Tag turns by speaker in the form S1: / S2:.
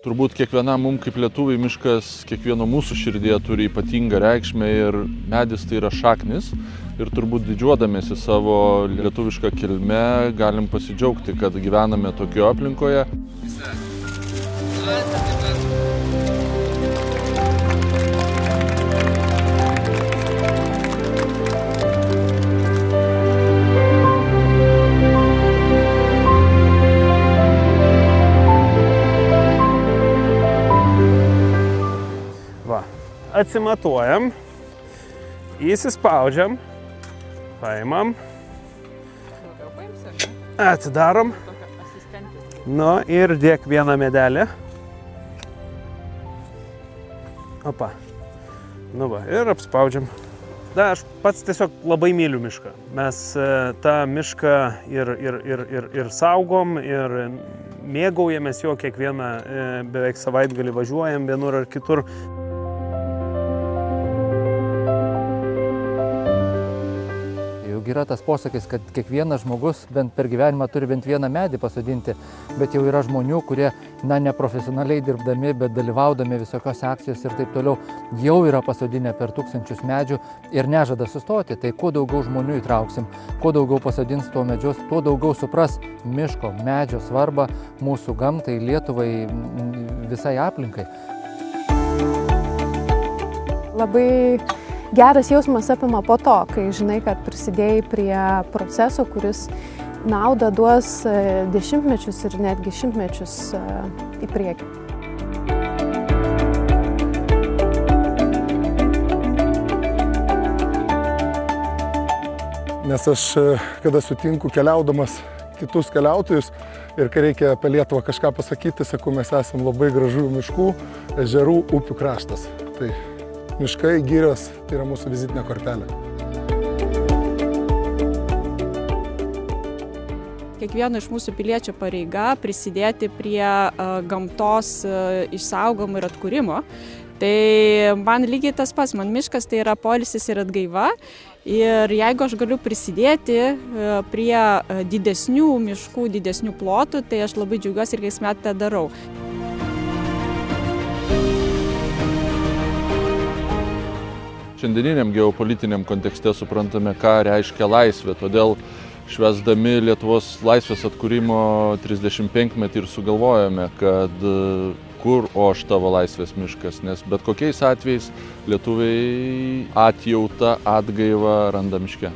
S1: Turbūt kiekvienam mums kaip lietuviai miškas kiekvieno mūsų širdėje turi ypatingą reikšmę ir medis tai yra šaknis. Ir turbūt didžiuodamėsi savo lietuvišką kilmę galim pasidžiaugti, kad gyvename tokioje aplinkoje.
S2: Atsimatuojam, įsispaudžiam, paimam, atidarom, nu ir dėk vieną medelį. Opa, nu va, ir apspaudžiam. Da, aš pats tiesiog labai myliu mišką. Mes tą mišką ir saugom, ir mėgaujamės jo kiekvieną beveik savaitgalį važiuojam vienur ar kitur.
S3: Yra tas posakis, kad kiekvienas žmogus bent per gyvenimą turi bent vieną medį pasodinti, bet jau yra žmonių, kurie, neprofesionaliai dirbdami, bet dalyvaudami visokiose akcijose ir taip toliau, jau yra pasodinę per tūkstančius medžių ir nežada sustoti. Tai kuo daugiau žmonių įtrauksim, kuo daugiau pasodins tuo medžius, tuo daugiau supras miško, medžio svarbą mūsų gamtai, Lietuvai, visai aplinkai.
S4: Labai geras jausmas apima po to, kai žinai, kad prisidėjai prie proceso, kuris naudą duos dešimtmečius ir netgi šimtmečius į priekį.
S5: Nes aš, kada sutinku keliaudamas kitus keliautojus ir kai reikia apie Lietuvą kažką pasakyti, sakau, mes esam labai gražių miškų, ežerų, upių kraštas. Tai miškai, girios, tai yra mūsų vizitinė kortelė.
S6: Kiekvieno iš mūsų piliečio pareiga prisidėti prie gamtos išsaugojimo ir atkūrimo. Tai man lygiai tas pats, man miškas tai yra poilsis ir atgaiva. Ir jeigu aš galiu prisidėti prie didesnių miškų, didesnių plotų, tai aš labai džiaugiuosi ir kasmet tą darau.
S1: Šiandieniniam geopolitiniam kontekste suprantame, ką reiškia laisvė, todėl švęsdami Lietuvos laisvės atkūrimo 35-metį ir sugalvojame, kad kur oš tavo laisvės miškas, nes bet kokiais atvejais lietuviai atjautą, atgaivą randa miške.